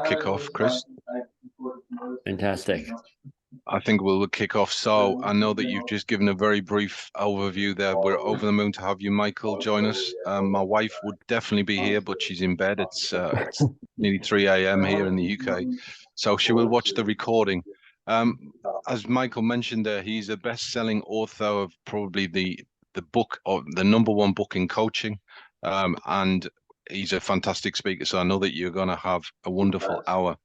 kick off, Chris. Fantastic. I think we'll kick off. So I know that you've just given a very brief overview there. We're over the moon to have you, Michael, join us. My wife would definitely be here, but she's in bed. It's nearly 3 a.m. here in the UK, so she will watch the recording. As Michael mentioned there, he's a best-selling author of probably the book or the number one book in coaching, and he's a fantastic speaker. So I know that you're going to have a wonderful hour.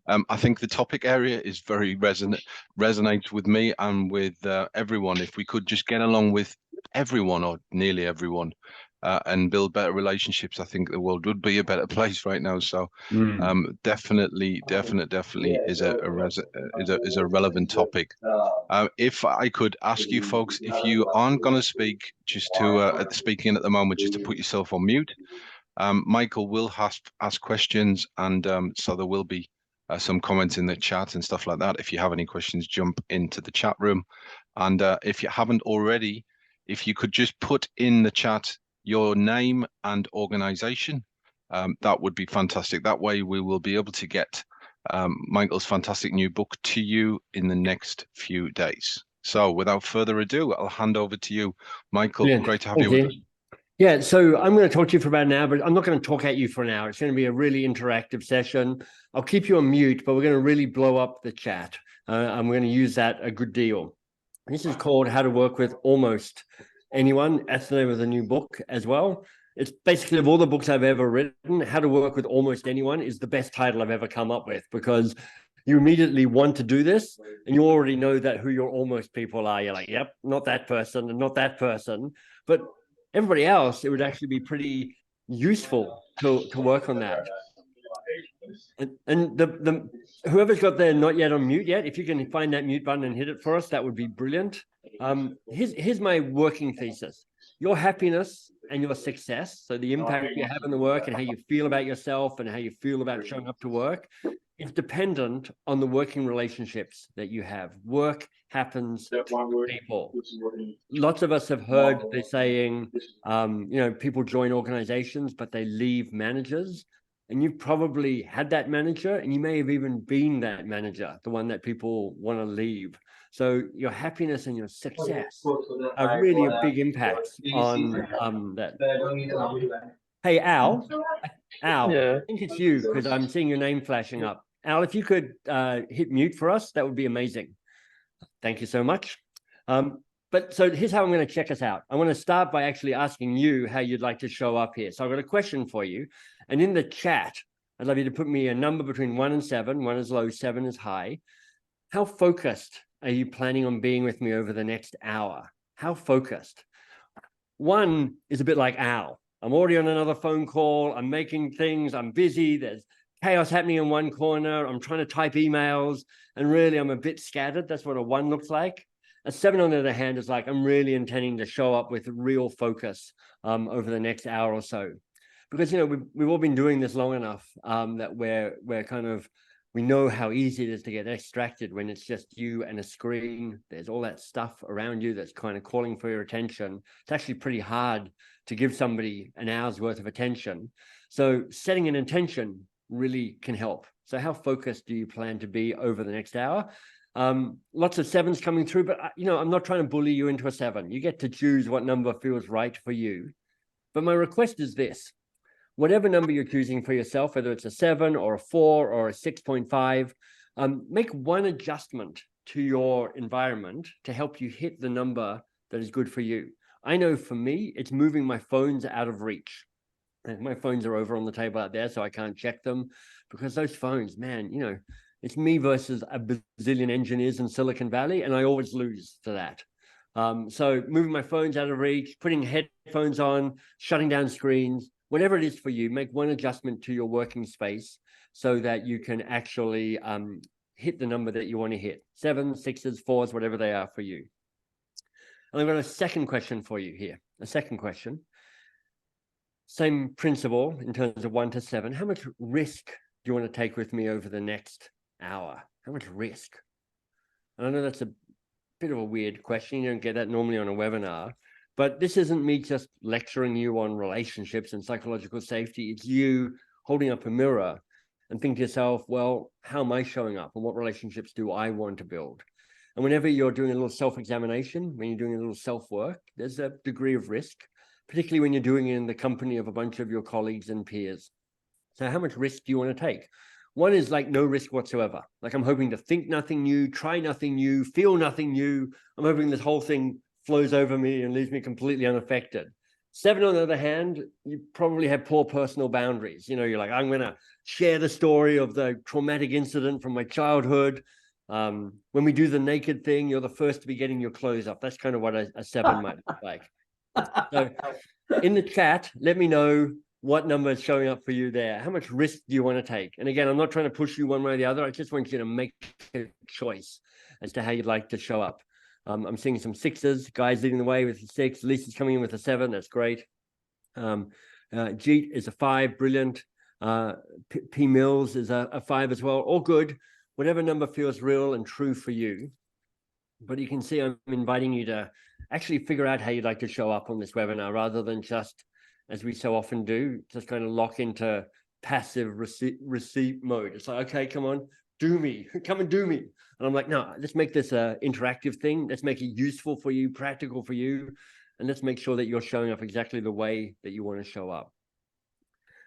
I think the topic area is very resonates with me and with everyone. If we could just get along with everyone or nearly everyone and build better relationships, I think the world would be a better place right now. So definitely is is a relevant topic. If I could ask you folks, if you aren't going to speak, just to speaking at the moment, just to put yourself on mute. Michael will ask questions, and so there will be some comments in the chat and stuff like that. If you have any questions, jump into the chat room. And if you haven't already, if you could just put in the chat your name and organization, that would be fantastic. That way we will be able to get Michael's fantastic new book to you in the next few days. So without further ado, I'll hand over to you, Michael. Brilliant. Great to have Thank you with us. Yeah, so I'm going to talk to you for about an hour, but I'm not going to talk at you for an hour. It's going to be a really interactive session. I'll keep you on mute, but we're going to really blow up the chat. And we're going to use that a good deal. This is called How to Work with Almost Anyone. That's the name of the new book as well. It's basically, of all the books I've ever written, How to Work with Almost Anyone is the best title I've ever come up with, because you immediately want to do this and you already know that who your almost people are. You're like, yep, not that person and not that person. But everybody else, it would actually be pretty useful to work on that. And the whoever's got their not yet on mute yet, if you can find that mute button and hit it for us, that would be brilliant. Here's my working thesis. Your happiness and your success, so the impact you have in the work and how you feel about yourself and how you feel about showing up to work, is dependent on the working relationships that you have. Work happens to people. Lots of us have heard the saying, people join organizations, but they leave managers. And you've probably had that manager, and you may have even been that manager, the one that people want to leave. So your happiness and your success are really a big impact on that. Hey, Al, yeah. I think it's you, because I'm seeing your name flashing up. Al, if you could hit mute for us, that would be amazing. Thank you so much. But so here's how I'm going to check us out. I want to start by actually asking you how you'd like to show up here. So I've got a question for you. And in the chat, I'd love you to put me a number between 1 and 7. 1 is low, 7 is high. How focused are you planning on being with me over the next hour? How focused? 1 is a bit like Al. I'm already on another phone call. I'm making things. I'm busy. There's chaos happening in one corner. I'm trying to type emails. And really, I'm a bit scattered. That's what a 1 looks like. A 7, on the other hand, is like, I'm really intending to show up with real focus over the next hour or so. Because, we've all been doing this long enough that we're kind of, we know how easy it is to get distracted when it's just you and a screen. There's all that stuff around you that's kind of calling for your attention. It's actually pretty hard to give somebody an hour's worth of attention. So setting an intention really can help. So how focused do you plan to be over the next hour? Lots of 7s coming through, but I'm not trying to bully you into a 7. You get to choose what number feels right for you. But my request is this: whatever number you're choosing for yourself, whether it's a 7 or a 4 or a 6.5, make one adjustment to your environment to help you hit the number that is good for you. I know for me, it's moving my phones out of reach. And my phones are over on the table out there, so I can't check them, because those phones, man, it's me versus a bazillion engineers in Silicon Valley, and I always lose to that. So moving my phones out of reach, putting headphones on, shutting down screens, whatever it is for you, make one adjustment to your working space so that you can actually hit the number that you want to hit. 7s, 6s, 4s, whatever they are for you. And I've got a second question for you here. A second question. Same principle in terms of 1 to 7. How much risk do you want to take with me over the next hour? How much risk? And I know that's a bit of a weird question. You don't get that normally on a webinar, but this isn't me just lecturing you on relationships and psychological safety. It's you holding up a mirror and think to yourself, well, how am I showing up and what relationships do I want to build? And whenever you're doing a little self-examination, when you're doing a little self-work, there's a degree of risk, particularly when you're doing it in the company of a bunch of your colleagues and peers. So how much risk do you want to take? One is like no risk whatsoever. Like I'm hoping to think nothing new, try nothing new, feel nothing new. I'm hoping this whole thing flows over me and leaves me completely unaffected. 7, on the other hand, you probably have poor personal boundaries. You know, you're like, I'm going to share the story of the traumatic incident from my childhood. When we do the naked thing, you're the first to be getting your clothes off. That's kind of what a 7 might look like. So in the chat, let me know what number is showing up for you there. How much risk do you want to take? And again, I'm not trying to push you one way or the other. I just want you to make a choice as to how you'd like to show up. I'm seeing some 6s, guys leading the way with the 6. Lisa's coming in with a 7. That's great. Jeet is a 5. Brilliant. P Mills is a 5 as well. All good. Whatever number feels real and true for you. But you can see I'm inviting you to actually figure out how you'd like to show up on this webinar rather than just, as we so often do, just kind of lock into passive receipt mode. It's like, okay, come on, do me, come and do me. And I'm like, no, let's make this an interactive thing. Let's make it useful for you, practical for you. And let's make sure that you're showing up exactly the way that you want to show up.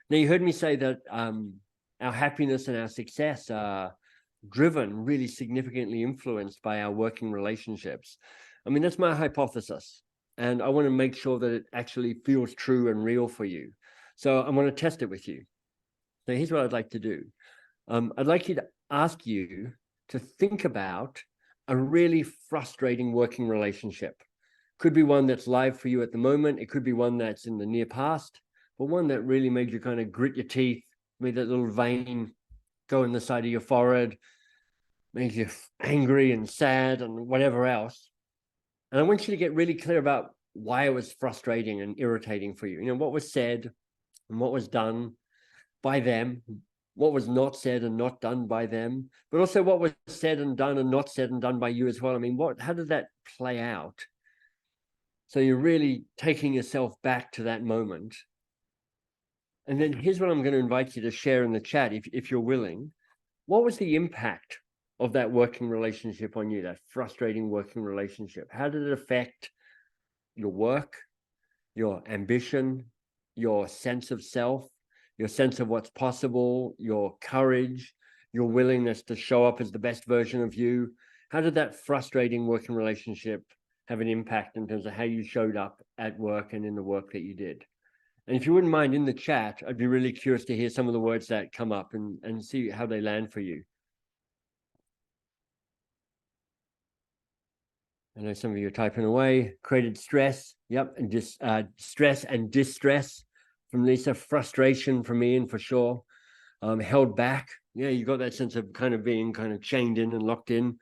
Now, you heard me say that our happiness and our success are driven, really significantly influenced by our working relationships. I mean, that's my hypothesis. And I want to make sure that it actually feels true and real for you. So I want to test it with you. So here's what I'd like to do. I'd like you to ask you to think about a really frustrating working relationship. Could be one that's live for you at the moment. It could be one that's in the near past, but one that really made you kind of grit your teeth, made that little vein go in the side of your forehead, made you angry and sad and whatever else. And I want you to get really clear about why it was frustrating and irritating for you. You know, what was said and what was done by them, what was not said and not done by them, but also what was said and done and not said and done by you as well. I mean, how did that play out? So you're really taking yourself back to that moment. And then here's what I'm going to invite you to share in the chat, if you're willing. What was the impact of that working relationship on you, that frustrating working relationship? How did it affect your work, your ambition, your sense of self, your sense of what's possible, your courage, your willingness to show up as the best version of you? How did that frustrating working relationship have an impact in terms of how you showed up at work and in the work that you did? And if you wouldn't mind, in the chat, I'd be really curious to hear some of the words that come up and see how they land for you. I know some of you are typing away. Created stress. Yep. And just stress and distress from Lisa. Frustration from Ian, for sure. Held back. Yeah, you got that sense of kind of being kind of chained in and locked in.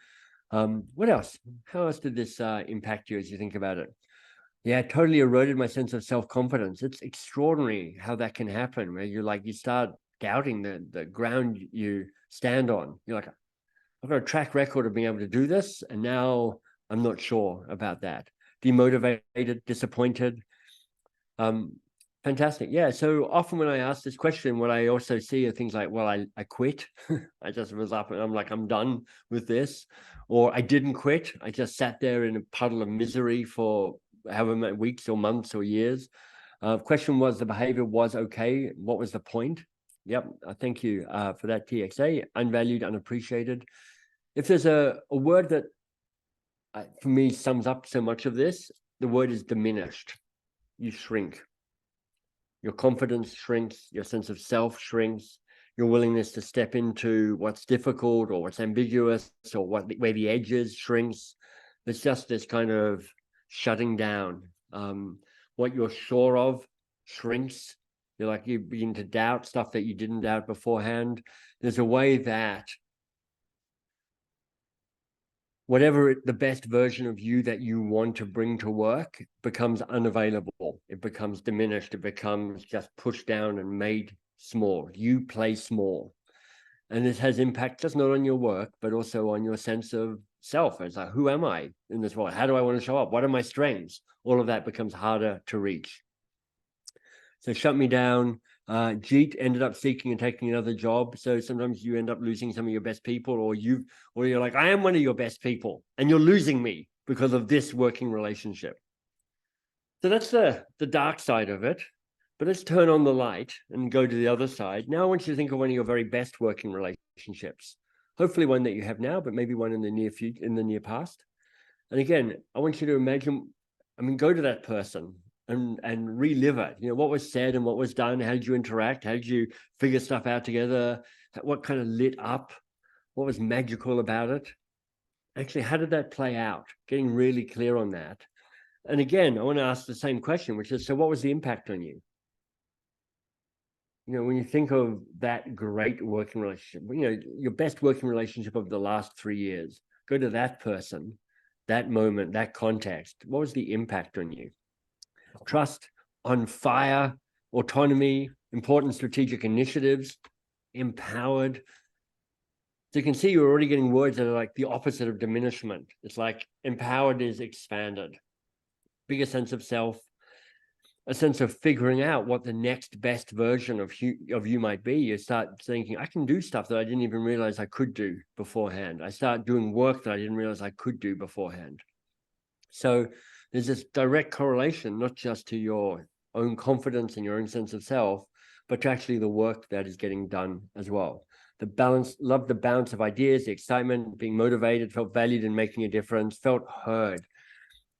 What else? How else did this impact you as you think about it? Yeah, it totally eroded my sense of self-confidence. It's extraordinary how that can happen, where you start doubting the ground you stand on. You're like, I've got a track record of being able to do this, and now I'm not sure about that. Demotivated, disappointed. Fantastic. Yeah. So often when I ask this question, what I also see are things like, well, I quit. I just was up and I'm like, I'm done with this. Or I didn't quit. I just sat there in a puddle of misery for however many weeks or months or years. Question was, the behavior was okay. What was the point? Yep. Thank you for that, TXA. Unvalued, unappreciated. If there's a word that for me sums up so much of this, the word is diminished. You shrink. Your confidence shrinks, your sense of self shrinks, your willingness to step into what's difficult or what's ambiguous or where the edge is shrinks. There's just this kind of shutting down. What you're sure of shrinks. You begin to doubt stuff that you didn't doubt beforehand. There's a way that whatever the best version of you that you want to bring to work becomes unavailable. It becomes diminished. It becomes just pushed down and made small. You play small. And this has impact just not on your work, but also on your sense of self. It's like, who am I in this world? How do I want to show up? What are my strengths? All of that becomes harder to reach. So shut me down. Jeet ended up seeking and taking another job. So sometimes you end up losing some of your best people, or you're like, I am one of your best people, and you're losing me because of this working relationship. So that's the dark side of it. But let's turn on the light and go to the other side. Now I want you to think of one of your very best working relationships. Hopefully one that you have now, but maybe one in the near future, in the near past. And again, I want you to imagine, go to that person and relive it. What was said and what was done. How did you interact? How did you figure stuff out together? What kind of lit up? What was magical about it? Actually, how did that play out? Getting really clear on that. And again, I want to ask the same question, which is, so what was the impact on you? When you think of that great working relationship, your best working relationship of the last 3 years, go to that person, that moment, that context. What was the impact on you? Trust, on fire, autonomy, important strategic initiatives, empowered. So you can see you're already getting words that are like the opposite of diminishment. It's like empowered is expanded, bigger sense of self, a sense of figuring out what the next best version of you might be. You start thinking, I can do stuff that I didn't even realize I could do beforehand. I start doing work that I didn't realize I could do beforehand. So there's this direct correlation, not just to your own confidence and your own sense of self, but to actually the work that is getting done as well. The balance, love the balance of ideas, the excitement, being motivated, felt valued in making a difference, felt heard.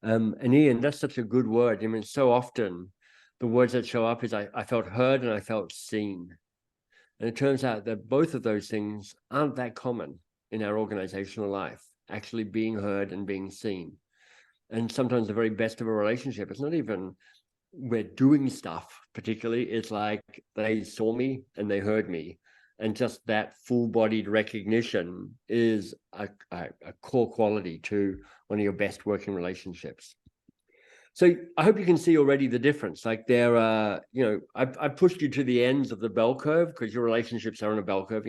And Ian, that's such a good word. So often the words that show up is I felt heard and I felt seen. And it turns out that both of those things aren't that common in our organizational life, actually being heard and being seen. And sometimes the very best of a relationship, it's not even we're doing stuff particularly, it's like they saw me and they heard me. And just that full-bodied recognition is a core quality to one of your best working relationships. So I hope you can see already the difference. Like there are, I pushed you to the ends of the bell curve because your relationships are on a bell curve.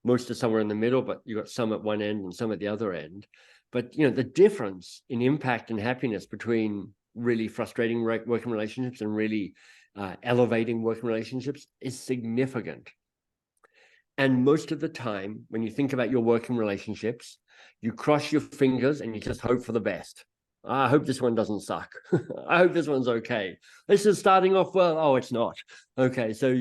Most are somewhere in the middle, but you've got some at one end and some at the other end. But the difference in impact and happiness between really frustrating working relationships and really elevating working relationships is significant. And most of the time, when you think about your working relationships, you cross your fingers and you just hope for the best. I hope this one doesn't suck. I hope this one's okay. This is starting off well. Oh, it's not. Okay, so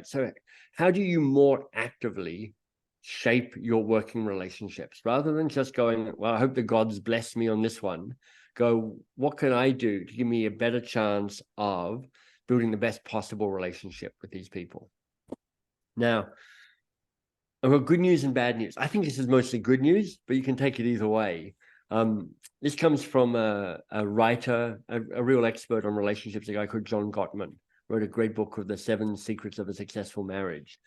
so how do you more actively shape your working relationships rather than just going, well, I hope the gods bless me on this one? Go, what can I do to give me a better chance of building the best possible relationship with these people? Now, I've got good news and bad news. I think this is mostly good news, but you can take it either way. This comes from a writer, a real expert on relationships, a guy called John Gottman, wrote a great book called The 7 Secrets of a Successful Marriage.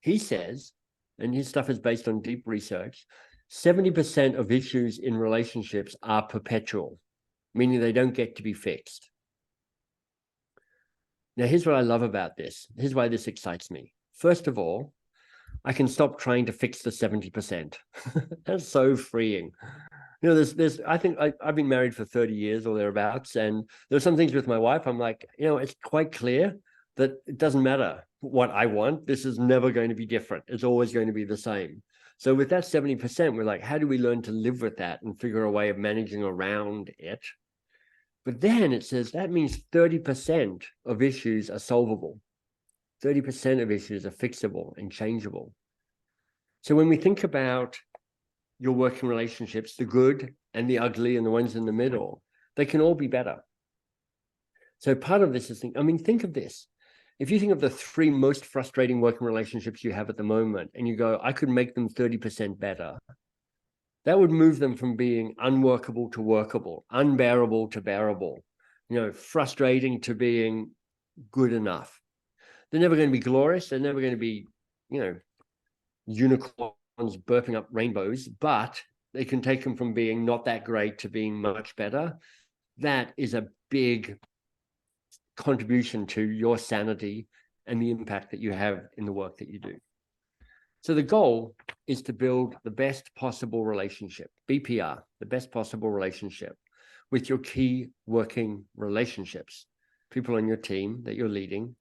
He says, and his stuff is based on deep research, 70% of issues in relationships are perpetual, meaning they don't get to be fixed. Now, here's what I love about this. Here's why this excites me. First of all, I can stop trying to fix the 70%. That's so freeing. I think I've been married for 30 years or thereabouts, and there's some things with my wife. I'm like, it's quite clear that it doesn't matter what I want. This is never going to be different. It's always going to be the same. So with that 70%, we're like, how do we learn to live with that and figure a way of managing around it? But then it says that means 30% of issues are solvable. 30% of issues are fixable and changeable. So when we think about your working relationships, the good and the ugly and the ones in the middle, they can all be better. So part of this is, think of this. If you think of the 3 most frustrating working relationships you have at the moment, and you go, I could make them 30% better, that would move them from being unworkable to workable, unbearable to bearable, frustrating to being good enough. They're never going to be glorious. They're never going to be, unicorns burping up rainbows, but they can take them from being not that great to being much better. That is a big contribution to your sanity and the impact that you have in the work that you do. So the goal is to build the best possible relationship, BPR, the best possible relationship with your key working relationships, people on your team that you're leading,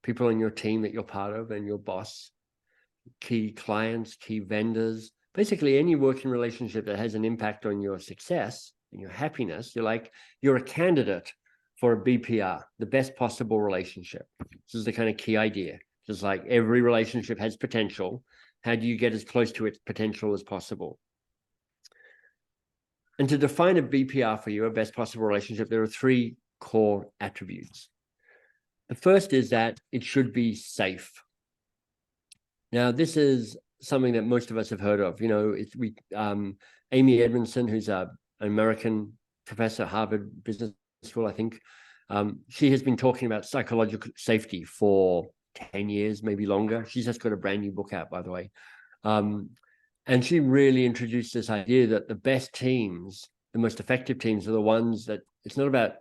people on your team that you're part of and your boss, key clients, key vendors, basically any working relationship that has an impact on your success and your happiness. You're a candidate for a BPR, the best possible relationship. This is the kind of key idea. Just like every relationship has potential, how do you get as close to its potential as possible? And to define a BPR for you, a best possible relationship, there are 3 core attributes. The first is that it should be safe. Now, this is something that most of us have heard of. Amy Edmondson, who's an American professor at Harvard Business School, I think, she has been talking about psychological safety for 10 years, maybe longer. She's just got a brand new book out, by the way. And she really introduced this idea that the best teams, the most effective teams, are the ones that it's not about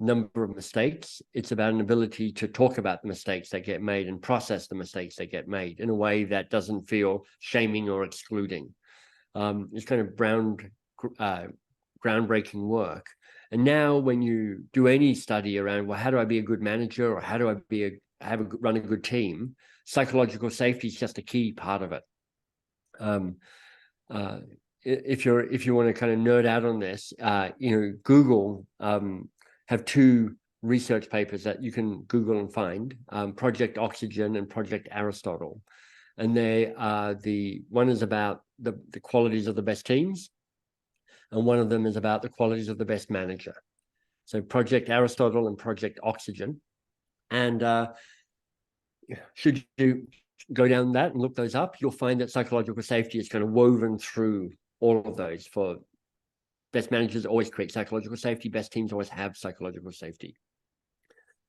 number of mistakes. It's about an ability to talk about the mistakes that get made and process the mistakes that get made in a way that doesn't feel shaming or excluding. It's kind of groundbreaking work. And now when you do any study around, well, how do I be a good manager, or how do I run a good team? Psychological safety is just a key part of it. If you want to kind of nerd out on this, Google have 2 research papers that you can Google and find, Project Oxygen and Project Aristotle. And they are one is about the qualities of the best teams, and one of them is about the qualities of the best manager. So Project Aristotle and Project Oxygen. And should you go down that and look those up, you'll find that psychological safety is kind of woven through all of those. For best managers always create psychological safety, best teams always have psychological safety.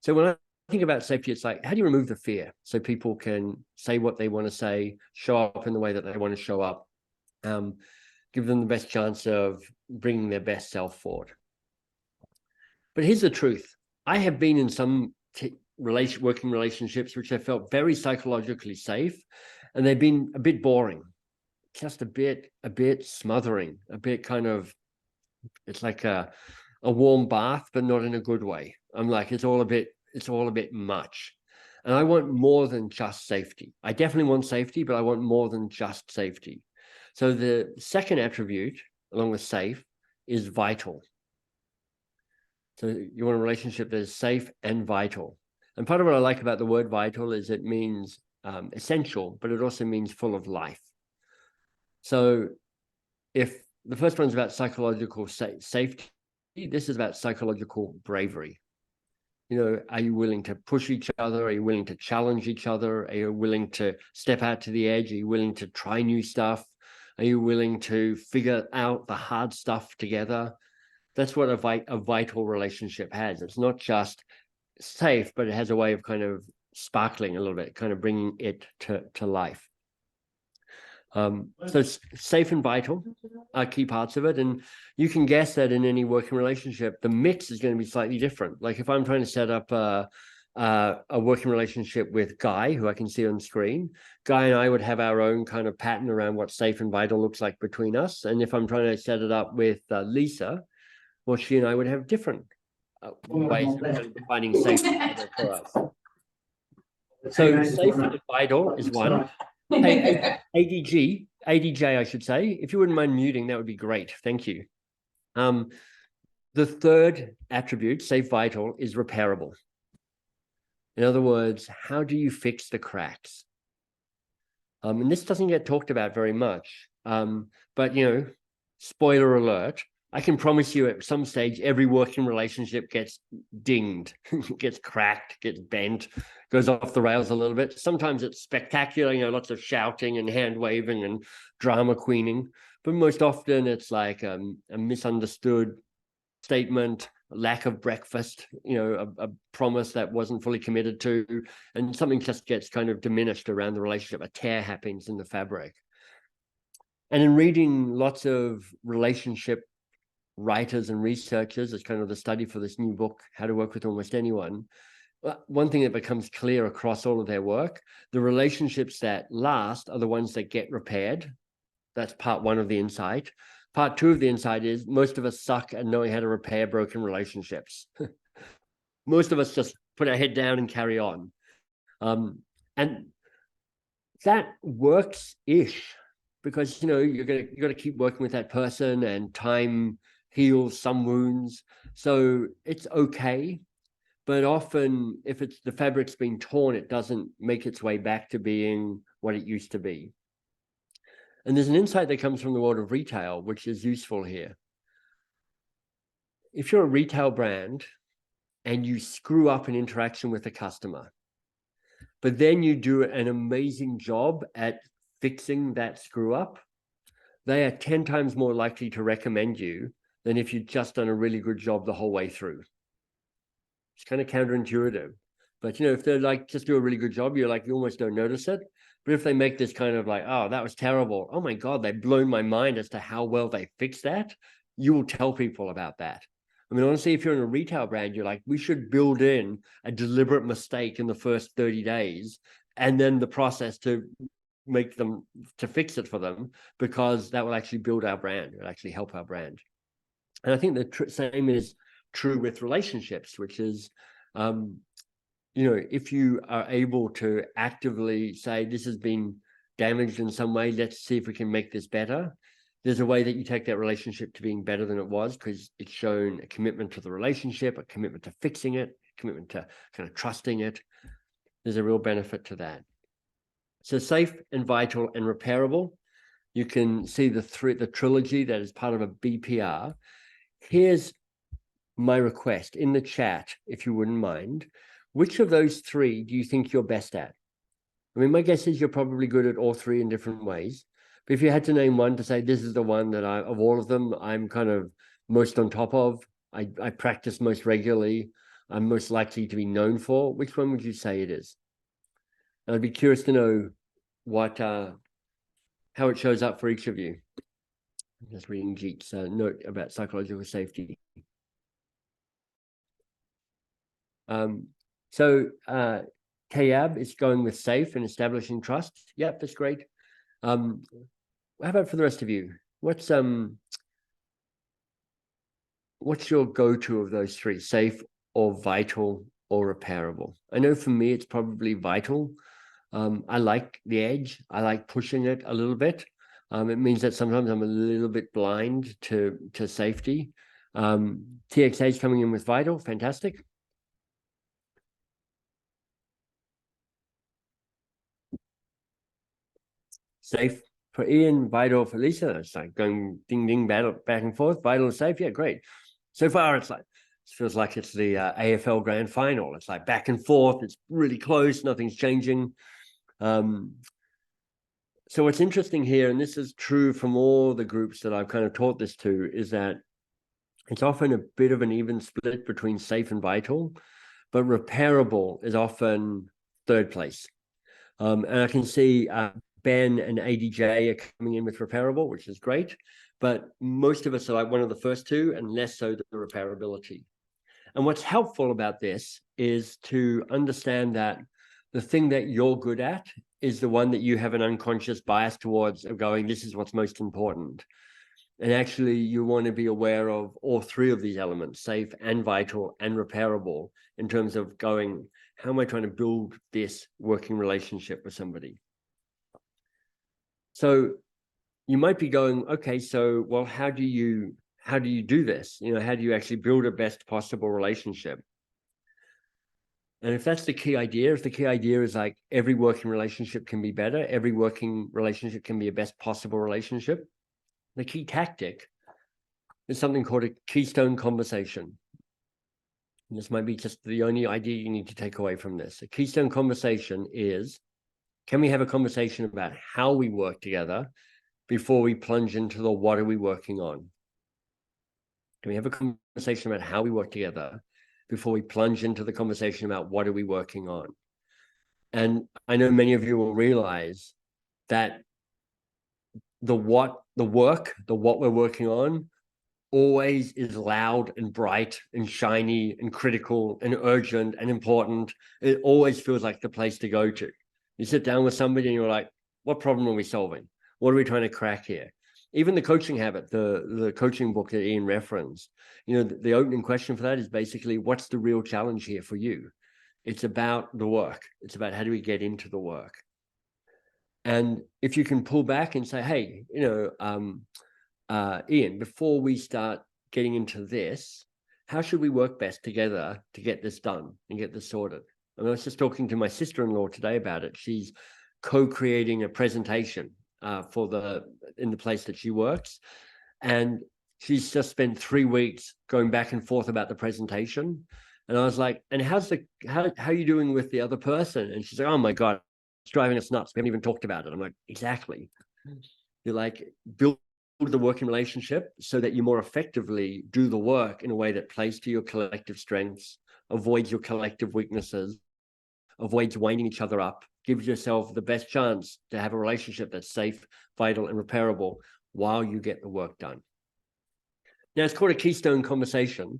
So when I think about safety, it's like, how do you remove the fear so people can say what they want to say, show up in the way that they want to show up, give them the best chance of bringing their best self forward. But here's the truth. I have been in some working relationships which I felt very psychologically safe, and they've been a bit boring, just a bit smothering, a bit kind of, it's like a warm bath, but not in a good way. I'm like, it's all a bit much. And I want more than just safety. I definitely want safety, but I want more than just safety. So the second attribute, along with safe, is vital. So you want a relationship that is safe and vital. And part of what I like about the word vital is it means essential, but it also means full of life. So if the first one's about psychological safety, this is about psychological bravery. Are you willing to push each other? Are you willing to challenge each other? Are you willing to step out to the edge? Are you willing to try new stuff? Are you willing to figure out the hard stuff together? That's what a vital relationship has. It's not just safe, but it has a way of kind of sparkling a little bit, kind of bringing it to life. So safe and vital are key parts of it. And you can guess that in any working relationship, the mix is going to be slightly different. Like if I'm trying to set up a working relationship with Guy, who I can see on screen, Guy and I would have our own kind of pattern around what safe and vital looks like between us. And if I'm trying to set it up with Lisa, well, she and I would have different ways of defining safe and vital for us. So safe and vital is one. Hey, ADJ, I should say. If you wouldn't mind muting, that would be great. Thank you. The third attribute, safe vital, is repairable. In other words, how do you fix the cracks? And this doesn't get talked about very much. But, spoiler alert, I can promise you at some stage, every working relationship gets dinged, gets cracked, gets bent, goes off the rails a little bit. Sometimes it's spectacular, lots of shouting and hand waving and drama queening. But most often it's like a misunderstood statement, lack of breakfast, a promise that wasn't fully committed to, and something just gets kind of diminished around the relationship. A tear happens in the fabric. And in reading lots of relationship writers and researchers, as kind of the study for this new book, How to Work with Almost Anyone, one thing that becomes clear across all of their work, the relationships that last are the ones that get repaired. That's part one of the insight. Part two of the insight is most of us suck at knowing how to repair broken relationships. Most of us just put our head down and carry on. And that works-ish, because you got to keep working with that person, and time heals some wounds. So it's okay. But often, if it's the fabric's been torn, it doesn't make its way back to being what it used to be. And there's an insight that comes from the world of retail, which is useful here. If you're a retail brand and you screw up an interaction with a customer, but then you do an amazing job at fixing that screw up, they are 10 times more likely to recommend you than if you'd just done a really good job the whole way through. It's kind of counterintuitive, but if they're like, just do a really good job, you're like, you almost don't notice it. But if they make this kind of like, oh, that was terrible, oh my God, they've blown my mind as to how well they fixed that, you will tell people about that. I mean, honestly, if you're in a retail brand, you're like, we should build in a deliberate mistake in the first 30 days, and then the process to make them, to fix it for them, because that will actually build our brand. It will actually help our brand. And I think the same is true with relationships, which is, if you are able to actively say, this has been damaged in some way, let's see if we can make this better. There's a way that you take that relationship to being better than it was, because it's shown a commitment to the relationship, a commitment to fixing it, a commitment to kind of trusting it. There's a real benefit to that. So safe and vital and repairable. You can see the trilogy that is part of a BPR. Here's my request in the chat, if you wouldn't mind. Which of those three do you think you're best at? I mean, my guess is you're probably good at all three in different ways. But if you had to name one to say, this is the one that of all of them, I'm kind of most on top of, I practice most regularly, I'm most likely to be known for, which one would you say it is? And I'd be curious to know how it shows up for each of you. I'm just reading Jeet's note about psychological safety. So Kayab is going with safe and establishing trust. Yep, that's great. How about for the rest of you? What's your go-to of those three, safe or vital or repairable? I know for me, it's probably vital. I like the edge. I like pushing it a little bit. It means that sometimes I'm a little bit blind to safety. TXA is coming in with vital, fantastic. Safe for Ian, vital for Lisa. It's like going ding ding back and forth. Vital and safe, yeah, great. So far, it feels like it's the AFL Grand Final. It's like back and forth. It's really close. Nothing's changing. So what's interesting here, and this is true from all the groups that I've kind of taught this to, is that it's often a bit of an even split between safe and vital, but repairable is often third place. And I can see Ben and ADJ are coming in with repairable, which is great. But most of us are like one of the first two, and less so the repairability. And what's helpful about this is to understand that the thing that you're good at is the one that you have an unconscious bias towards, of going, this is what's most important. And actually, you want to be aware of all three of these elements, safe and vital and repairable, in terms of going, how am I trying to build this working relationship with somebody? So you might be going, okay, so, well, how do you do this? How do you actually build a best possible relationship? And if that's the key idea, if the key idea is like every working relationship can be better, every working relationship can be a best possible relationship, the key tactic is something called a keystone conversation. And this might be just the only idea you need to take away from this. A keystone conversation is, can we have a conversation about how we work together before we plunge into the what are we working on? Can we have a conversation about how we work together before we plunge into the conversation about what are we working on? And I know many of you will realize that the what we're working on always is loud and bright and shiny and critical and urgent and important. It always feels like the place to go to. You sit down with somebody and you're like, what problem are we solving? What are we trying to crack here? Even the coaching habit, the coaching book that Ian referenced, the opening question for that is basically, what's the real challenge here for you? It's about the work. It's about how do we get into the work. And if you can pull back and say, hey, Ian, before we start getting into this, how should we work best together to get this done and get this sorted? I mean, I was just talking to my sister-in-law today about it. She's co-creating a presentation in the place that she works. And she's just spent 3 weeks going back and forth about the presentation. And I was like, and how are you doing with the other person? And she's like, oh my God, it's driving us nuts. We haven't even talked about it. I'm like, exactly. You're like, build the working relationship so that you more effectively do the work in a way that plays to your collective strengths, avoids your collective weaknesses, avoids winding each other up, gives yourself the best chance to have a relationship that's safe, vital, and repairable while you get the work done. Now, it's called a keystone conversation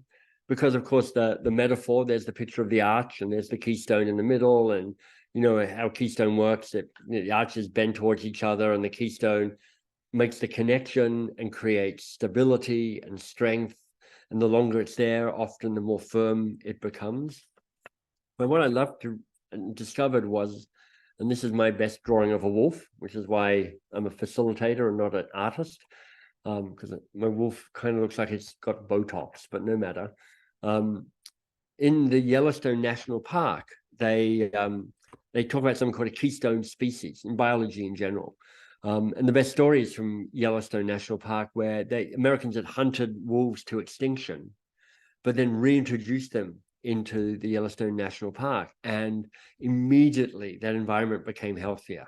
because, of course, the metaphor, there's the picture of the arch and there's the keystone in the middle. And you know how keystone works. The arches bend towards each other and the keystone makes the connection and creates stability and strength. And the longer it's there, often the more firm it becomes. But what I loved to and discovered was, and this is my best drawing of a wolf, which is why I'm a facilitator and not an artist, because my wolf kind of looks like it's got Botox, but no matter. In the Yellowstone National Park, they talk about something called a keystone species in biology in general. And the best story is from Yellowstone National Park, where Americans had hunted wolves to extinction, but then reintroduced them into the Yellowstone National Park. And immediately that environment became healthier.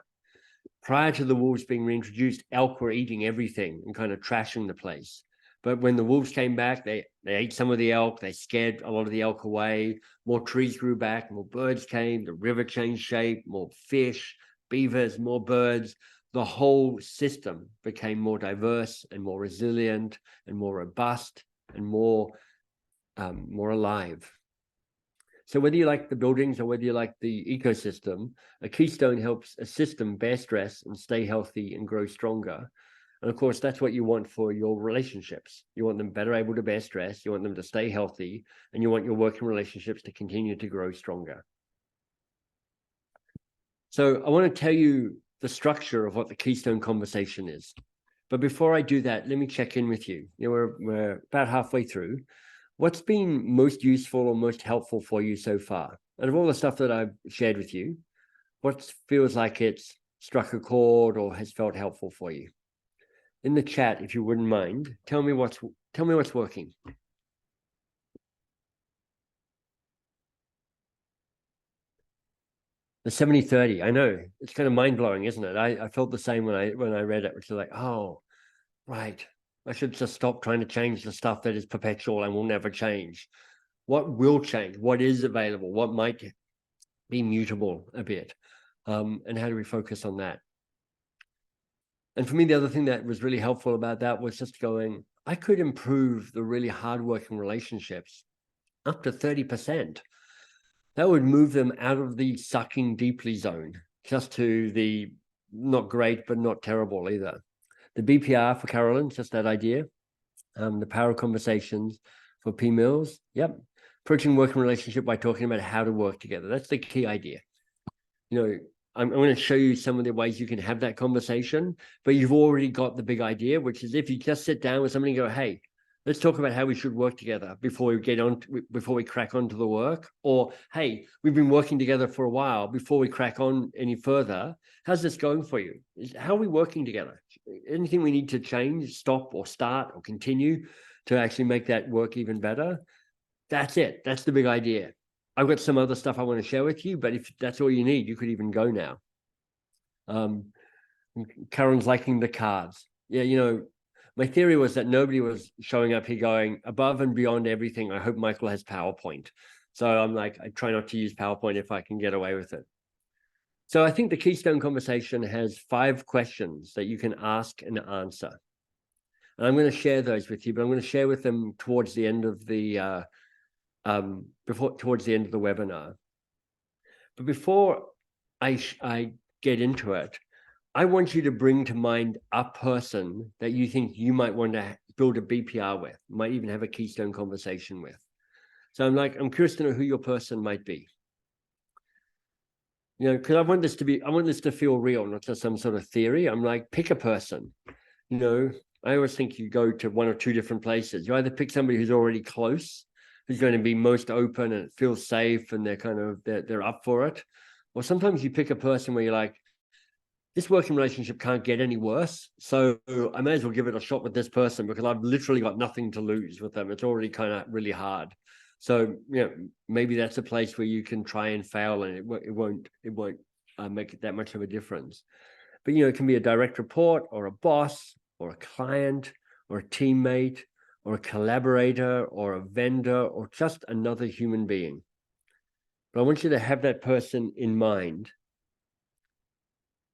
Prior to the wolves being reintroduced, elk were eating everything and kind of trashing the place. But when the wolves came back, they ate some of the elk, they scared a lot of the elk away, more trees grew back, more birds came, the river changed shape, more fish, beavers, more birds. The whole system became more diverse and more resilient and more robust and more alive. So whether you like the buildings or whether you like the ecosystem, a keystone helps a system bear stress and stay healthy and grow stronger. And of course, that's what you want for your relationships. You want them better able to bear stress, you want them to stay healthy, and you want your working relationships to continue to grow stronger. So I want to tell you the structure of what the keystone conversation is. But before I do that, let me check in with you. We're about halfway through. What's been most useful or most helpful for you so far? Out of all the stuff that I've shared with you, what feels like it's struck a chord or has felt helpful for you? In the chat, if you wouldn't mind, tell me what's working. The 70-30, I know, it's kind of mind-blowing, isn't it? I felt the same when I read it, which is like, oh, right. I should just stop trying to change the stuff that is perpetual and will never change. What will change? What is available? What might be mutable a bit? And how do we focus on that? And for me, the other thing that was really helpful about that was just going, I could improve the really hardworking relationships up to 30%. That would move them out of the sucking deeply zone, just to the not great, but not terrible either. The BPR for Carolyn, just that idea. The power of conversations for P. Mills. Yep. Approaching working relationship by talking about how to work together. That's the key idea. You know, I'm going to show you some of the ways you can have that conversation, but you've already got the big idea, which is if you just sit down with somebody and go, hey, let's talk about how we should work together before we crack on to the work. Or, hey, we've been working together for a while before we crack on any further. How's this going for you? How are we working together? Anything we need to change, stop or start or continue to actually make that work even better? That's it. That's the big idea. I've got some other stuff I want to share with you, but if that's all you need, you could even go now. Karen's liking the cards. Yeah, you know, my theory was that nobody was showing up here going above and beyond everything. I hope Michael has PowerPoint. So I'm like, I try not to use PowerPoint if I can get away with it. So I think the Keystone Conversation has 5 questions that you can ask and answer. And I'm going to share those with you, but I'm going to share with them towards the end of the towards the end of the webinar. But before I get into it, I want you to bring to mind a person that you think you might want to build a BPR with, might even have a Keystone Conversation with. So I'm curious to know who your person might be. because I want this to feel real, not just some sort of theory. I'm like, pick a person. I always think you go to one or two different places. You either pick somebody who's already close, who's going to be most open and feels safe, and they're up for it. Or sometimes you pick a person where you're like, this working relationship can't get any worse, so I may as well give it a shot with this person because I've literally got nothing to lose with them. It's already kind of really hard. So maybe that's a place where you can try and fail, and it won't make it that much of a difference. But it can be a direct report, or a boss, or a client, or a teammate, or a collaborator, or a vendor, or just another human being. But I want you to have that person in mind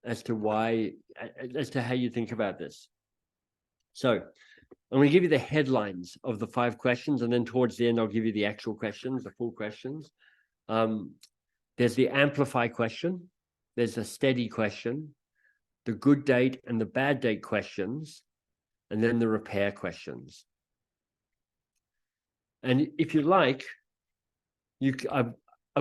as to how you think about this. So I'm going to give you the headlines of the 5 questions, and then towards the end, I'll give you the actual questions, the full questions. There's the amplify question. There's the steady question, the good date and the bad date questions, and then the repair questions. And if you like, I've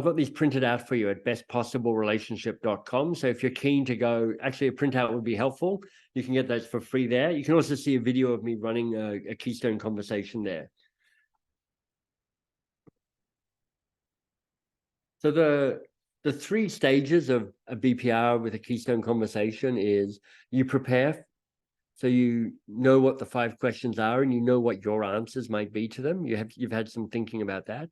got these printed out for you at bestpossiblerelationship.com. So if you're keen to go, actually a printout would be helpful. You can get those for free there. You can also see a video of me running a Keystone conversation there. So the 3 stages of a BPR with a Keystone conversation is you prepare. So you know what the 5 questions are, and you know what your answers might be to them. You've had some thinking about that.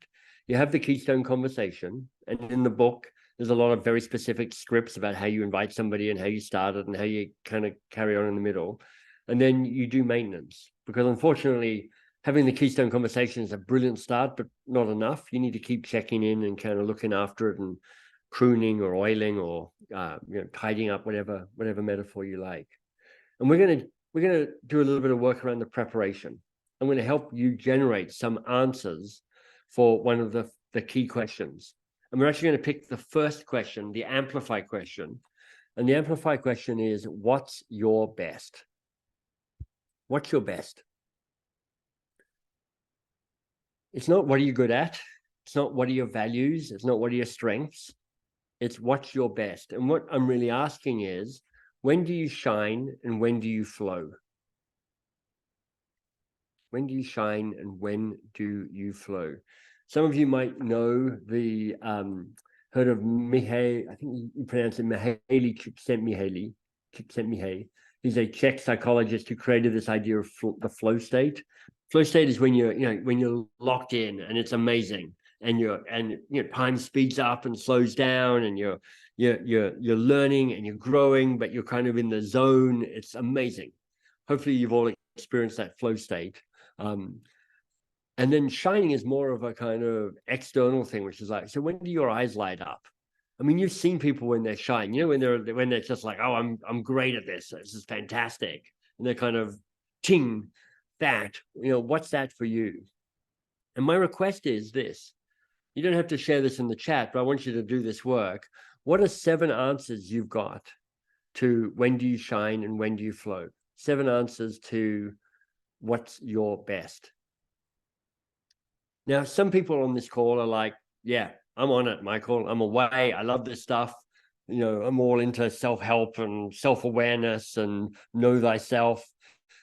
You have the Keystone conversation, and in the book, there's a lot of very specific scripts about how you invite somebody and how you start it and how you kind of carry on in the middle. And then you do maintenance, because unfortunately, having the Keystone conversation is a brilliant start, but not enough. You need to keep checking in and kind of looking after it and pruning or oiling or tidying up, whatever metaphor you like. And we're going to do a little bit of work around the preparation. I'm going to help you generate some answers for one of the key questions. And we're actually going to pick the first question, the amplify question. And the amplify question is, what's your best? What's your best? It's not what are you good at? It's not what are your values? It's not what are your strengths? It's what's your best. And what I'm really asking is, when do you shine and when do you flow? When do you shine and when do you flow? Some of you might know the heard of Mihai, I think you pronounce it Mihaly Csikszentmihalyi. He's a Czech psychologist who created this idea of the flow state. Flow state is when you're locked in and it's amazing, and time speeds up and slows down, and you're learning and you're growing, but you're kind of in the zone. It's amazing. Hopefully you've all experienced that flow state. And then shining is more of a kind of external thing, which is like, so when do your eyes light up? I mean, you've seen people when they're shine, when they're just like, oh, I'm great at this. This is fantastic. And they're kind of ting that, what's that for you? And my request is this. You don't have to share this in the chat, but I want you to do this work. What are 7 answers you've got to when do you shine and when do you flow? 7 answers to what's your best. Now, some people on this call are like, yeah, I'm on it, Michael. I'm away. I love this stuff. I'm all into self-help and self-awareness and know thyself.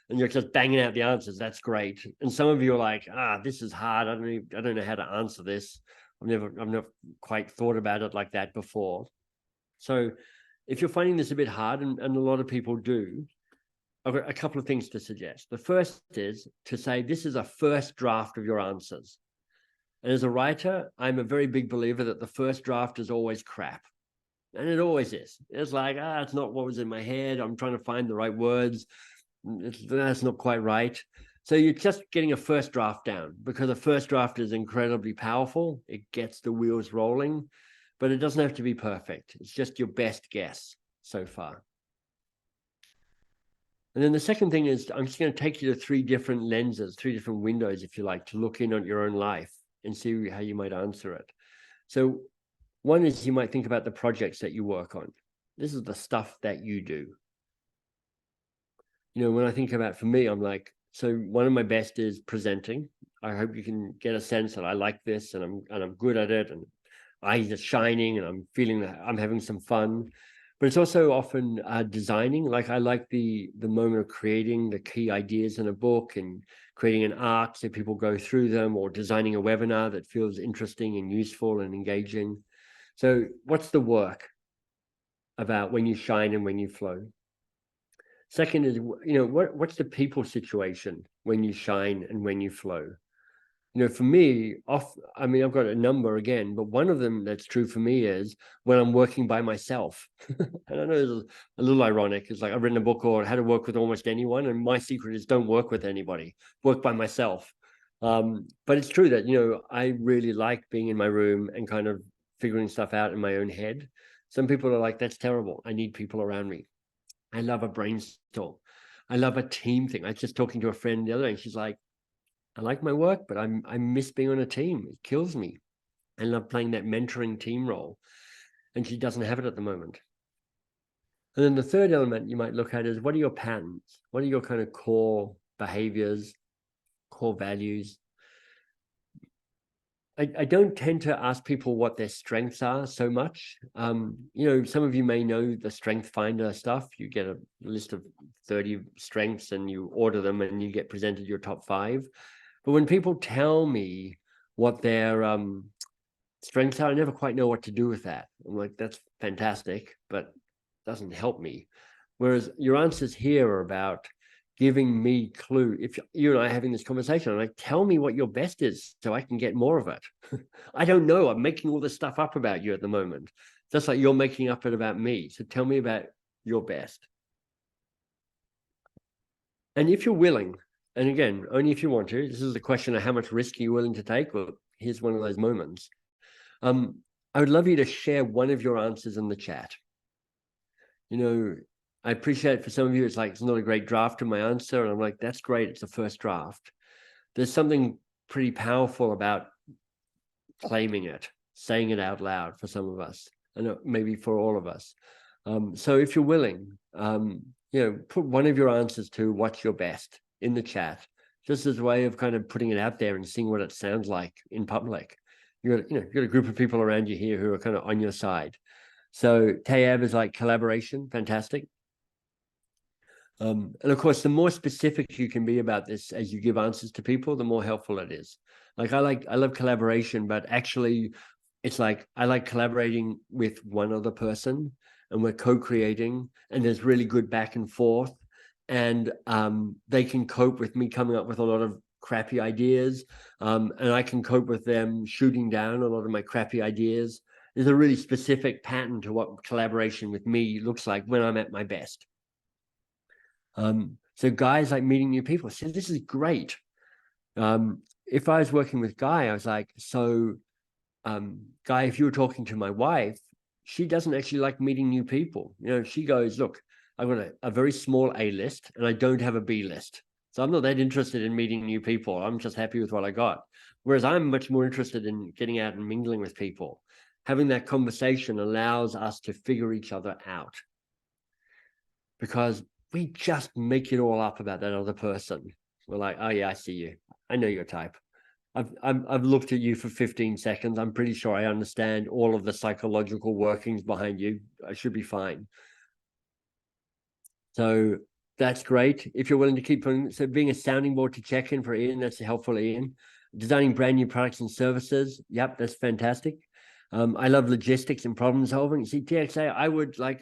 And you're just banging out the answers. That's great. And some of you are like, this is hard. I don't know how to answer this. I've never quite thought about it like that before. So if you're finding this a bit hard, and a lot of people do, I've got a couple of things to suggest. The first is to say this is a first draft of your answers. And as a writer, I'm a very big believer that the first draft is always crap. And it always is. It's like, it's not what was in my head. I'm trying to find the right words. That's not quite right. So you're just getting a first draft down, because a first draft is incredibly powerful. It gets the wheels rolling, but it doesn't have to be perfect. It's just your best guess so far. And then the second thing is, I'm just going to take you to 3 different lenses, 3 different windows, if you like, to look in on your own life and see how you might answer it. So one is, you might think about the projects that you work on. This is the stuff that you do. When I think about, for me, I'm like, so one of my best is presenting. I hope you can get a sense that I like this, and I'm good at it, and eyes are shining and I'm feeling that I'm having some fun. But it's also often designing. Like I like the moment of creating the key ideas in a book and creating an arc so people go through them, or designing a webinar that feels interesting and useful and engaging. So what's the work about when you shine and when you flow? Second is, what's the people situation when you shine and when you flow? For me, I've got a number again, but one of them that's true for me is when I'm working by myself. And I know it's a little ironic. It's like I've written a book called How to Work with Almost Anyone, and my secret is don't work with anybody, work by myself. But it's true that, I really like being in my room and kind of figuring stuff out in my own head. Some people are like, that's terrible. I need people around me. I love a brainstorm. I love a team thing. I was just talking to a friend the other day, and she's like, I like my work, but I miss being on a team. It kills me. I love playing that mentoring team role. And she doesn't have it at the moment. And then the third element you might look at is, what are your patterns? What are your kind of core behaviors, core values? I don't tend to ask people what their strengths are so much. Some of you may know the Strength Finder stuff. You get a list of 30 strengths and you order them and you get presented your top 5. But when people tell me what their strengths are, I never quite know what to do with that. I'm like, that's fantastic, but it doesn't help me. Whereas your answers here are about giving me clue. If you and I are having this conversation, I'm like, tell me what your best is so I can get more of it. I don't know. I'm making all this stuff up about you at the moment, just like you're making up it about me. So tell me about your best. And if you're willing, and again, only if you want to, this is the question of how much risk are you willing to take? Well, here's one of those moments. I would love you to share one of your answers in the chat. I appreciate for some of you, it's like, it's not a great draft of my answer. And I'm like, that's great. It's the first draft. There's something pretty powerful about claiming it, saying it out loud for some of us, and maybe for all of us. So if you're willing, put one of your answers to what's your best in the chat, just as a way of kind of putting it out there and seeing what it sounds like in public. You've got a group of people around you here who are kind of on your side. So Tayab is like collaboration, fantastic. And of course, the more specific you can be about this as you give answers to people, the more helpful it is. Like I love collaboration, but actually it's like I like collaborating with one other person and we're co-creating and there's really good back and forth, and they can cope with me coming up with a lot of crappy ideas, and I can cope with them shooting down a lot of my crappy ideas. There's a really specific pattern to what collaboration with me looks like when I'm at my best. So guys like meeting new people. So this is great. If I was working with Guy, I was like, so Guy, if you were talking to my wife, she doesn't actually like meeting new people. She goes, look, I've got a very small A list and I don't have a B list. So I'm not that interested in meeting new people. I'm just happy with what I got. Whereas I'm much more interested in getting out and mingling with people. Having that conversation allows us to figure each other out, because we just make it all up about that other person. We're like, oh yeah, I see you. I know your type. I've looked at you for 15 seconds. I'm pretty sure I understand all of the psychological workings behind you. I should be fine. So that's great. If you're willing to keep putting, so being a sounding board to check in for Ian, that's helpful, Ian. Designing brand new products and services. Yep, that's fantastic. I love logistics and problem solving. See, TXA,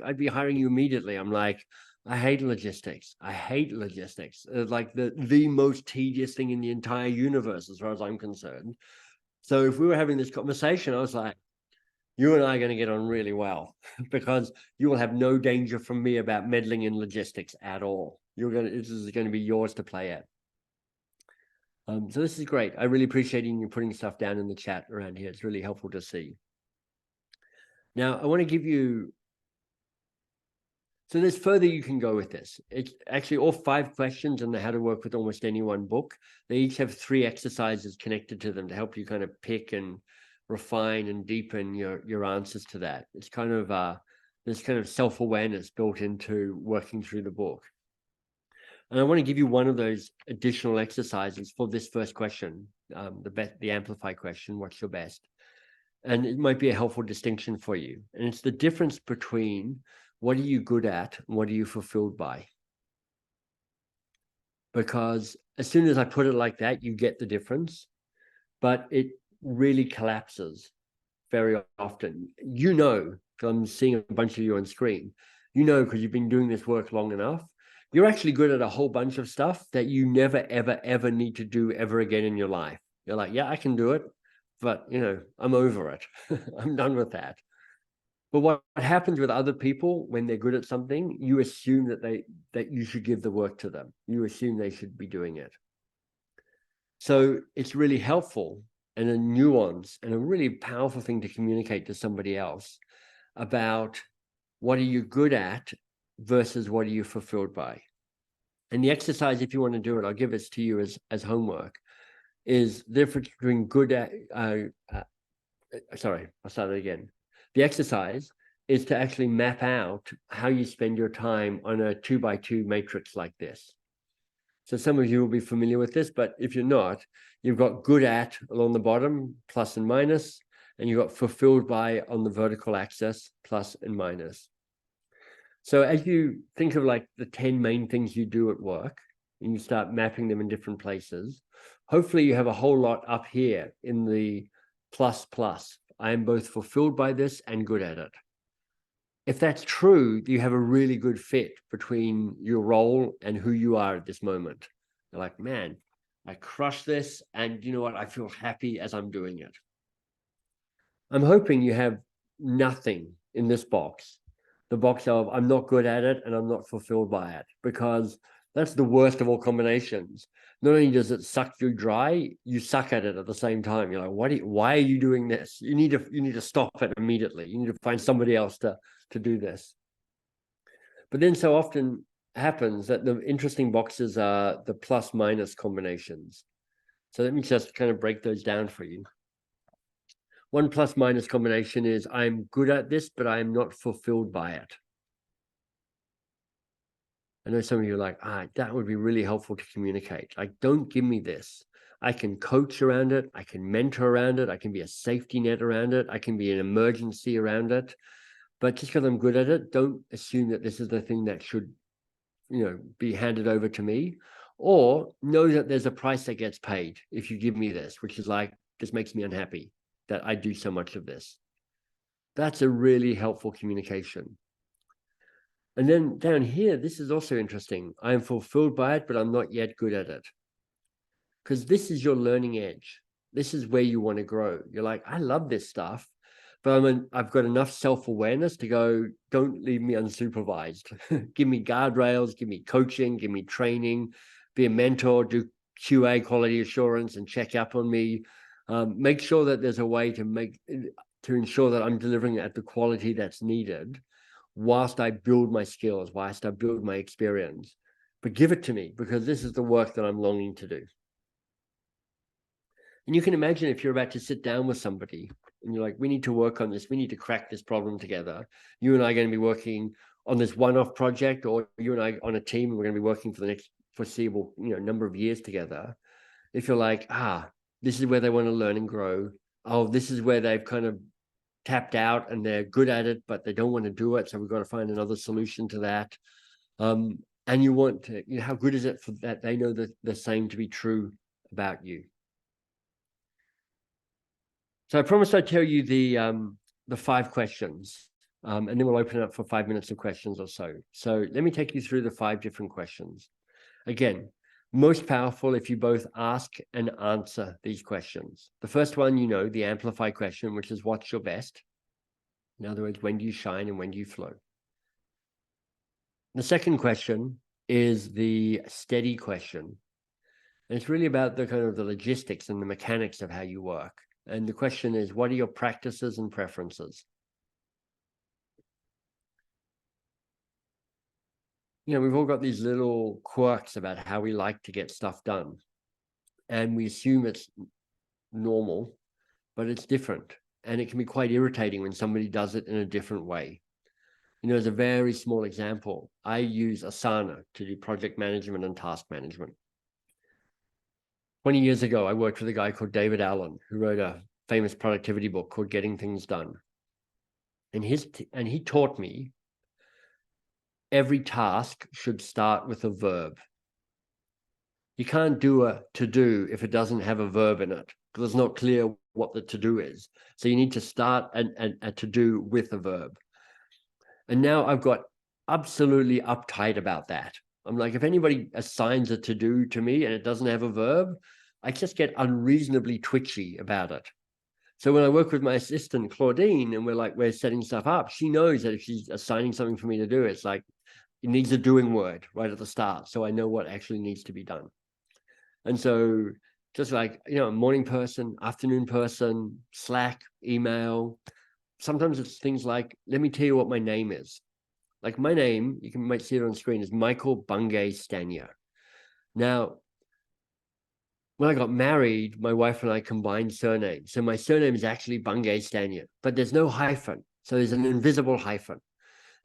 I'd be hiring you immediately. I'm like, I hate logistics. I hate logistics. It's like the most tedious thing in the entire universe, as far as I'm concerned. So if we were having this conversation, I was like, you and I are going to get on really well, because you will have no danger from me about meddling in logistics at all. This is going to be yours to play at. So this is great. I really appreciate you putting stuff down in the chat around here. It's really helpful to see. Now, I want to give you, so there's further you can go with this. It's actually all 5 questions in the How to Work with Almost Anyone book. They each have 3 exercises connected to them to help you kind of pick and refine and deepen your answers to that. It's kind of this kind of self-awareness built into working through the book. And I want to give you one of those additional exercises for this first question, the amplify question, what's your best? And it might be a helpful distinction for you. And it's the difference between what are you good at and what are you fulfilled by? Because as soon as I put it like that, you get the difference, but it really collapses very often. You know, because I'm seeing a bunch of you on screen, you know, because you've been doing this work long enough, you're actually good at a whole bunch of stuff that you never, ever, ever need to do ever again in your life. You're like, yeah, I can do it, but, you know, I'm over it. I'm done with that. But what happens with other people when they're good at something, you assume that you should give the work to them. You assume they should be doing it. So it's really helpful and a nuance and a really powerful thing to communicate to somebody else about what are you good at versus what are you fulfilled by. And the exercise, if you want to do it, I'll give this to you as homework, is the difference between good at, sorry, I'll start it again. The exercise is to actually map out how you spend your time on a 2x2 matrix like this. So some of you will be familiar with this, but if you're not, you've got good at along the bottom, plus and minus, and you've got fulfilled by on the vertical axis, plus and minus. So as you think of like the 10 main things you do at work, and you start mapping them in different places, hopefully you have a whole lot up here in the plus plus. I am both fulfilled by this and good at it. If that's true, you have a really good fit between your role and who you are at this moment. You're like, man, I crush this, and you know what? I feel happy as I'm doing it. I'm hoping you have nothing in this box, the box of I'm not good at it and I'm not fulfilled by it, because that's the worst of all combinations. Not only does it suck you dry, you suck at it at the same time. You're like, why are you doing this? You need to stop it immediately. You need to find somebody else to do this. But then so often happens that the interesting boxes are the plus minus combinations. So let me just kind of break those down for you. One plus minus combination is I'm good at this, but I am not fulfilled by it. I know some of you are like, that would be really helpful to communicate. Like, don't give me this. I can coach around it. I can mentor around it. I can be a safety net around it. I can be an emergency around it. But just because I'm good at it, don't assume that this is the thing that should, be handed over to me. Or know that there's a price that gets paid if you give me this, which is like, this makes me unhappy that I do so much of this. That's a really helpful communication. And then down here, this is also interesting. I am fulfilled by it, but I'm not yet good at it. Because this is your learning edge. This is where you want to grow. You're like, I love this stuff, but I've got enough self-awareness to go, don't leave me unsupervised. Give me guardrails, give me coaching, give me training, be a mentor, do QA, quality assurance, and check up on me. Make sure that there's a way to ensure that I'm delivering at the quality that's needed whilst I build my skills, whilst I build my experience. But give it to me, because this is the work that I'm longing to do. And you can imagine if you're about to sit down with somebody and you're like, we need to work on this, we need to crack this problem together. You and I are going to be working on this one-off project, or you and I on a team, and we're going to be working for the next foreseeable, number of years together. If you're like, this is where they want to learn and grow. Oh, this is where they've kind of tapped out and they're good at it, but they don't want to do it. So we've got to find another solution to that. And you want to, how good is it for that they know the same to be true about you? So I promised I'd tell you the 5 questions, and then we'll open it up for 5 minutes of questions or so. So let me take you through the 5 different questions. Again, most powerful if you both ask and answer these questions. The first one, the amplify question, which is what's your best? In other words, when do you shine and when do you flow? The second question is the steady question. And it's really about the kind of the logistics and the mechanics of how you work. And the question is, what are your practices and preferences? We've all got these little quirks about how we like to get stuff done. And we assume it's normal, but it's different. And it can be quite irritating when somebody does it in a different way. As a very small example, I use Asana to do project management and task management. 20 years ago, I worked with a guy called David Allen, who wrote a famous productivity book called Getting Things Done. And he taught me every task should start with a verb. You can't do a to-do if it doesn't have a verb in it, because it's not clear what the to-do is. So you need to start a to-do with a verb. And now I've got absolutely uptight about that. I'm like, if anybody assigns a to-do to me and it doesn't have a verb, I just get unreasonably twitchy about it. So when I work with my assistant, Claudine, and we're setting stuff up, she knows that if she's assigning something for me to do, it's like, it needs a doing word right at the start, so I know what actually needs to be done. And so just like, a morning person, afternoon person, Slack, email, sometimes it's things like, let me tell you what my name is. Like my name, might see it on screen, is Michael Bungay Stanier. Now, when I got married, my wife and I combined surnames. So my surname is actually Bungay Stanier, but there's no hyphen. So there's an invisible hyphen.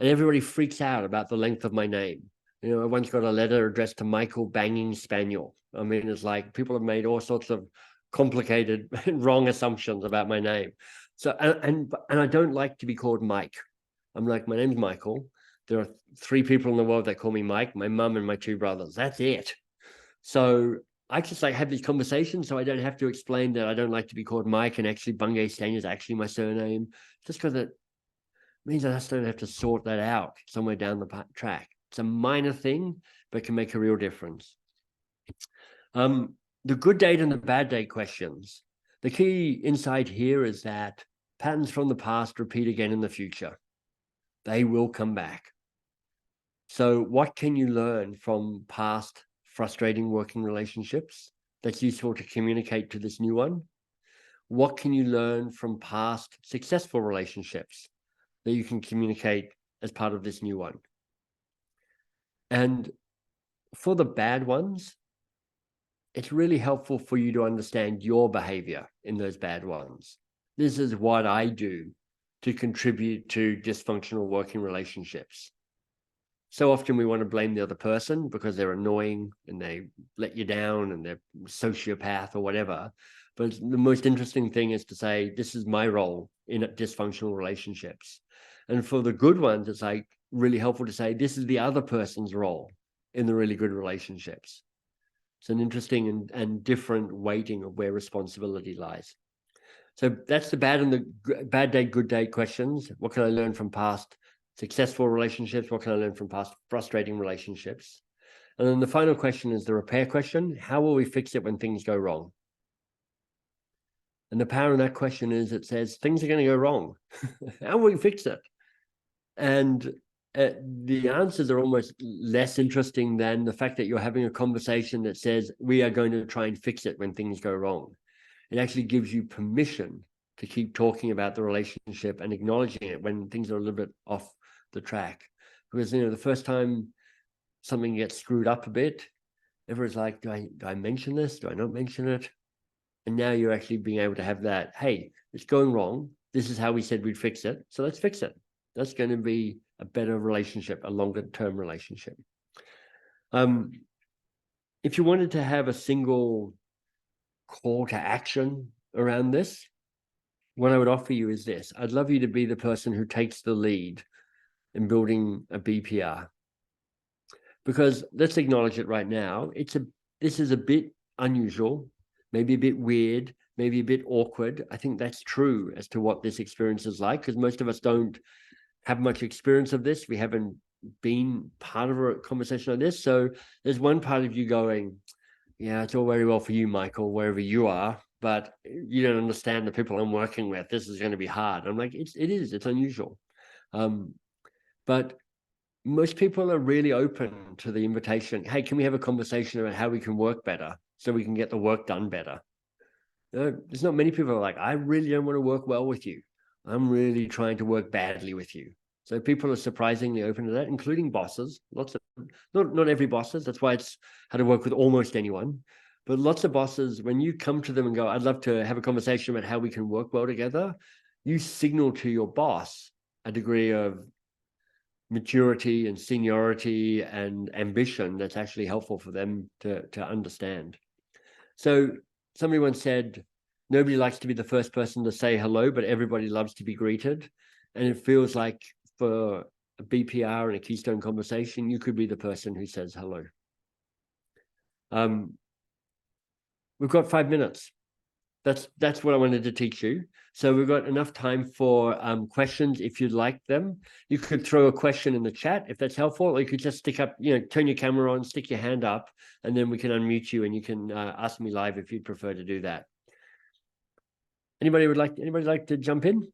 And everybody freaks out about the length of my name. I once got a letter addressed to Michael Banging Spaniel. I mean, it's like people have made all sorts of complicated, wrong assumptions about my name. So, and I don't like to be called Mike. I'm like, my name's Michael. There are 3 people in the world that call me Mike, my mum and my 2 brothers. That's it. So I just like have these conversations so I don't have to explain that I don't like to be called Mike, and actually Bungay Stanier is actually my surname, just because it means I just don't have to sort that out somewhere down the track. It's a minor thing, but can make a real difference. The good date and the bad date questions. The key insight here is that patterns from the past repeat again in the future. They will come back. So what can you learn from past frustrating working relationships that's useful to communicate to this new one? What can you learn from past successful relationships that you can communicate as part of this new one? And for the bad ones, it's really helpful for you to understand your behavior in those bad ones. This is what I do to contribute to dysfunctional working relationships. So often we want to blame the other person because they're annoying and they let you down and they're sociopath or whatever. But the most interesting thing is to say, this is my role in dysfunctional relationships. And for the good ones, it's like really helpful to say, this is the other person's role in the really good relationships. It's an interesting and different weighting of where responsibility lies. So that's the bad and the bad day, good day questions. What can I learn from past successful relationships? What can I learn from past frustrating relationships? And then the final question is the repair question. How will we fix it when things go wrong? And the power in that question is it says things are going to go wrong. How will we fix it? And the answers are almost less interesting than the fact that you're having a conversation that says we are going to try and fix it when things go wrong. It actually gives you permission to keep talking about the relationship and acknowledging it when things are a little bit off the track. Because, the first time something gets screwed up a bit, everyone's like, do I mention this? Do I not mention it? And now you're actually being able to have that, hey, it's going wrong. This is how we said we'd fix it. So let's fix it. That's going to be a better relationship, a longer term relationship. If you wanted to have a single call to action around this, what I would offer you is this. I'd love you to be the person who takes the lead in building a BPR. Because let's acknowledge it right now. This is a bit unusual, maybe a bit weird, maybe a bit awkward. I think that's true as to what this experience is like, because most of us don't have much experience of this. We haven't been part of a conversation like this. So there's one part of you going, yeah, it's all very well for you, Michael, wherever you are, but you don't understand the people I'm working with. This is going to be hard. I'm like, it's unusual. But most people are really open to the invitation. Hey, can we have a conversation about how we can work better so we can get the work done better? There's not many people who are like, I really don't want to work well with you. I'm really trying to work badly with you. So people are surprisingly open to that, including bosses. Lots of, not every bosses. That's why it's how to work with almost anyone. But lots of bosses, when you come to them and go, I'd love to have a conversation about how we can work well together, you signal to your boss a degree of maturity and seniority and ambition that's actually helpful for them to understand. So somebody once said, Nobody likes to be the first person to say hello, but everybody loves to be greeted. And it feels like for a BPR and a Keystone conversation, you could be the person who says hello. We've got 5 minutes. That's what I wanted to teach you. So we've got enough time for questions if you'd like them. You could throw a question in the chat if that's helpful, or you could just stick up, turn your camera on, stick your hand up, and then we can unmute you and you can ask me live if you'd prefer to do that. Anybody like to jump in?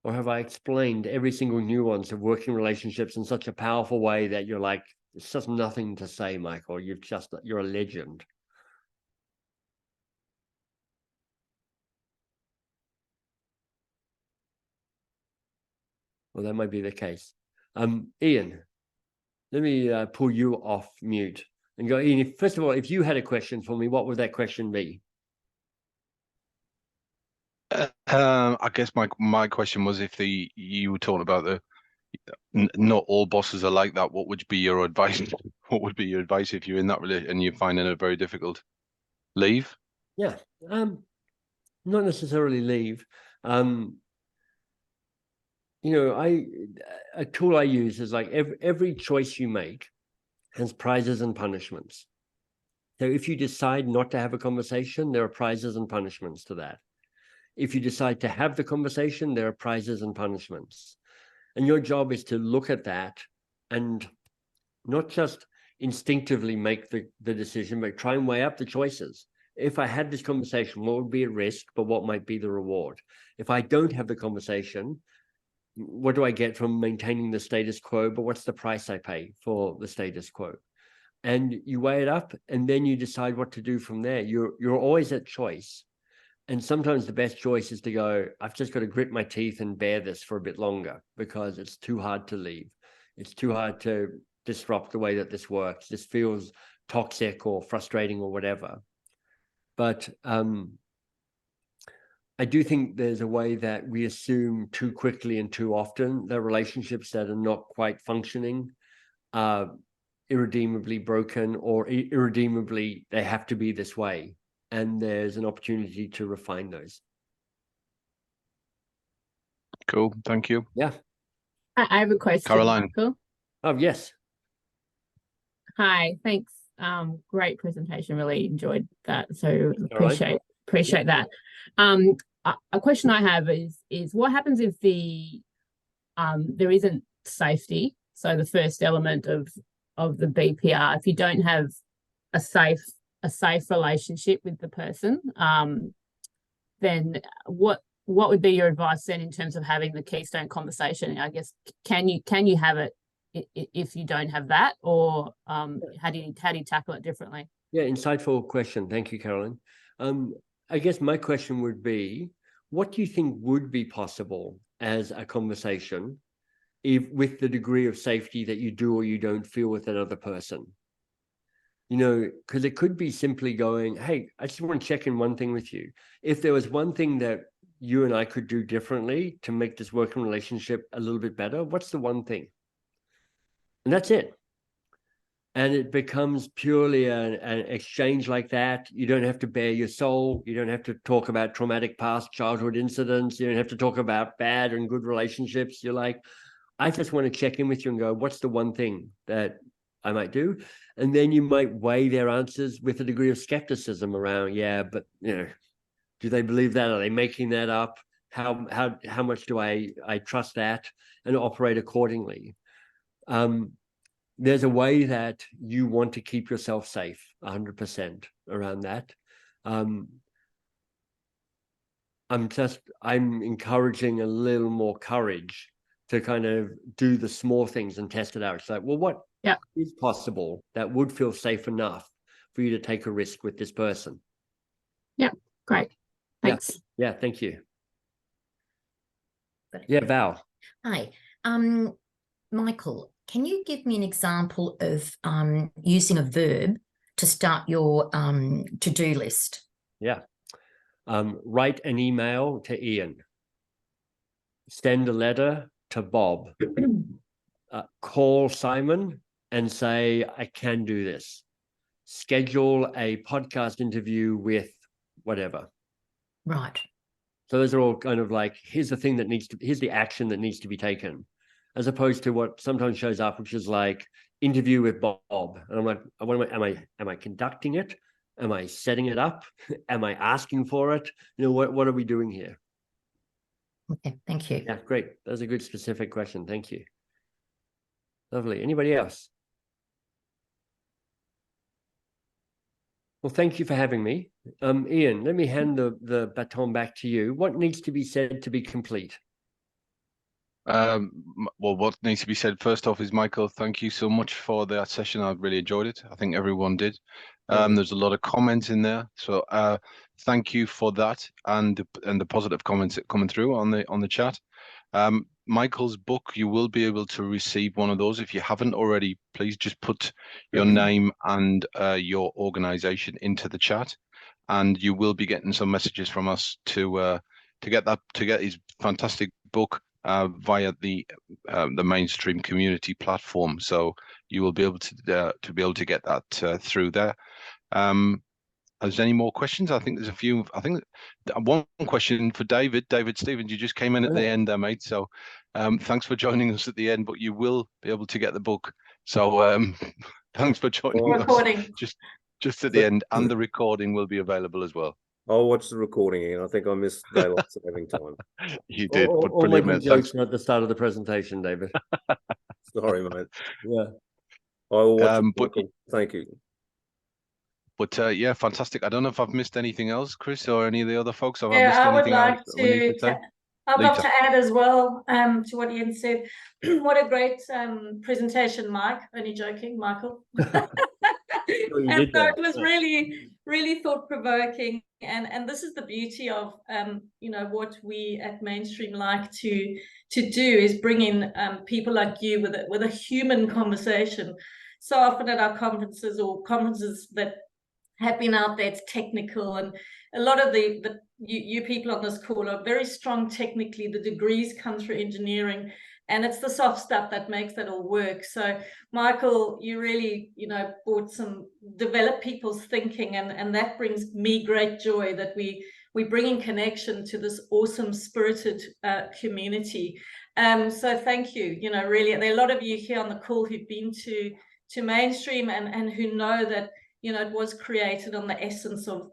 Or have I explained every single nuance of working relationships in such a powerful way that you're like, it's just nothing to say, Michael. You're a legend. Well, that might be the case. Ian, let me pull you off mute and go, Ian, first of all, if you had a question for me, what would that question be? I guess my question was, if you were talking about not all bosses are like that, what would be your advice? What would be your advice if you're in that relationship and you're finding it very difficult? Leave? Yeah, not necessarily leave. A tool I use is like every choice you make has prizes and punishments. So if you decide not to have a conversation, there are prizes and punishments to that. If you decide to have the conversation, there are prizes and punishments. And your job is to look at that and not just instinctively make the decision, but try and weigh up the choices. If I had this conversation, what would be at risk, but what might be the reward? If I don't have the conversation, what do I get from maintaining the status quo, but what's the price I pay for the status quo? And you weigh it up, and then you decide what to do from there. You're always at choice. And sometimes the best choice is to go, I've just got to grit my teeth and bear this for a bit longer because it's too hard to leave. It's too hard to disrupt the way that this works. This feels toxic or frustrating or whatever. But I do think there's a way that we assume too quickly and too often that relationships that are not quite functioning are irredeemably broken, or irredeemably they have to be this way. And there's an opportunity to refine those. Cool. Thank you. Yeah. I have a question. Caroline. Michael. Oh, yes. Hi, thanks. Great presentation. Really enjoyed that. So Right. appreciate that. A question I have is what happens if there isn't safety? So the first element of the BPR, if you don't have a safe relationship with the person, then what would be your advice then in terms of having the Keystone conversation? I guess can you have it if you don't have that, or how do you tackle it differently? Yeah, insightful question. Thank you, Caroline. I guess my question would be, what do you think would be possible as a conversation if with the degree of safety that you do or you don't feel with another person? Because it could be simply going, hey, I just want to check in one thing with you. If there was one thing that you and I could do differently to make this working relationship a little bit better, what's the one thing? And that's it. And it becomes purely an exchange like that. You don't have to bare your soul. You don't have to talk about traumatic past childhood incidents. You don't have to talk about bad and good relationships. You're like, I just want to check in with you and go, what's the one thing that I might do? And then you might weigh their answers with a degree of skepticism around, yeah, but do they believe that? Are they making that up? How much do I trust that and operate accordingly? There's a way that you want to keep yourself safe 100% around that. I'm encouraging a little more courage to kind of do the small things and test it out. It's like, well, what is possible that would feel safe enough for you to take a risk with this person? Yeah, great. Thanks. Yeah, thank you. Yeah, Val. Hi. Michael, can you give me an example of using a verb to start your to-do list? Yeah. Write an email to Ian. Send a letter to Bob. Call Simon and say, I can do this. Schedule a podcast interview with whatever. Right. So those are all kind of like, here's the action that needs to be taken, as opposed to what sometimes shows up, which is like interview with Bob. And I'm like, am I conducting it? Am I setting it up? Am I asking for it? What are we doing here? Okay, thank you. Yeah, great. That's a good specific question. Thank you. Lovely. Anybody else? Well, thank you for having me. Ian, let me hand the baton back to you. What needs to be said to be complete? Well, what needs to be said first off is, Michael, thank you so much for that session. I really enjoyed it. I think everyone did. There's a lot of comments in there, so thank you for that, and the positive comments coming through on the chat. Michael's book, you will be able to receive one of those. If you haven't already, please just put your name and your organization into the chat, and you will be getting some messages from us to get his fantastic book via the mainstream community platform. So you will be able to get that through there. Is there any more questions? I think there's a few. I think one question for David Stevens. You just came in at the end there, mate. So thanks for joining us at the end, but you will be able to get the book. So thanks for joining us just at the end, and the recording will be available as well. I'll watch the recording, Ian. I think I missed daylight saving time. You did, but Or brilliant, making mate. jokes at the start of the presentation, David. Sorry, mate. Yeah. I will watch it, but Michael. Thank you. But yeah, fantastic. I don't know if I've missed anything else, Chris, or any of the other folks. Have I Yeah, missed I would anything else like that we need to say? I'd love Lita. to add as well to what Ian said. What a great presentation, Mike. Only joking, Michael. you And did so that. it was really, really thought-provoking. And this is the beauty of what we at Mainstream like to do, is bring in people like you with a human conversation. So often at our conferences or conferences that have been out there, it's technical, and a lot of you people on this call are very strong technically. The degrees come through engineering, and it's the soft stuff that makes that all work. So Michael, you really develop people's thinking, and that brings me great joy that we bring in connection to this awesome spirited community. So thank you. Really, there are a lot of you here on the call who've been to Mainstream and who know that it was created on the essence of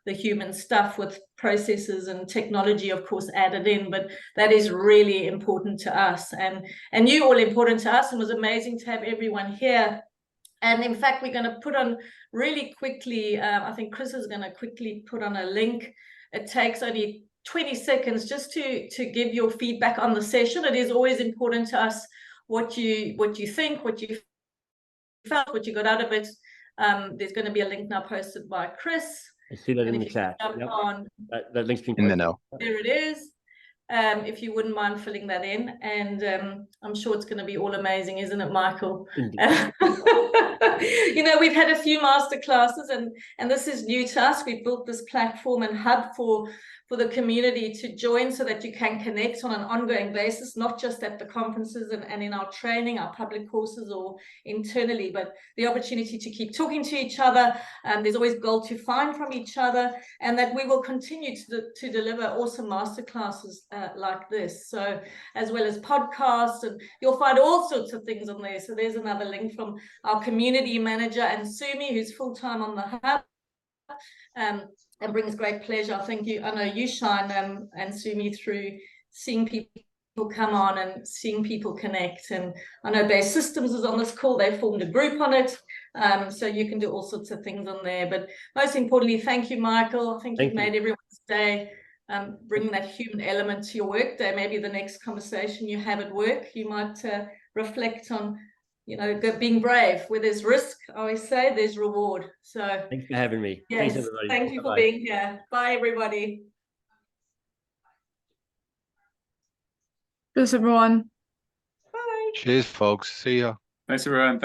the human stuff, with processes and technology, of course, added in. But that is really important to us, and you all important to us. And it was amazing to have everyone here. And in fact, we're going to put on really quickly, I think Chris is going to quickly put on a link. It takes only 20 seconds just to give your feedback on the session. It is always important to us what you think, what you felt, what you got out of it. There's going to be a link now posted by Chris. I see that in the chat. Yep. That link's been in there now. There it is. If you wouldn't mind filling that in, and I'm sure it's going to be all amazing, isn't it, Michael? We've had a few master classes, and this is new to us. We've built this platform and hub for the community to join, so that you can connect on an ongoing basis, not just at the conferences and in our training, our public courses, or internally, but the opportunity to keep talking to each other. There's always gold to find from each other, and that we will continue to deliver awesome master classes like this. So, as well as podcasts, and you'll find all sorts of things on there. So there's another link from our community manager, and Sumi, who's full-time on the hub. And brings great pleasure. I know you shine, and Sumi, through seeing people come on and seeing people connect. And I know Base Systems is on this call. They formed a group on it. So you can do all sorts of things on there. But most importantly, thank you, Michael. I think you've made everyone's day, bringing that human element to your work day. Maybe the next conversation you have at work, you might reflect on being brave. Where there's risk, I always say, there's reward. So thanks for having me. Yes, Thanks, everybody. thank you for being here. Bye, everybody. Cheers, everyone. Bye. Cheers, folks. See ya. Thanks, everyone.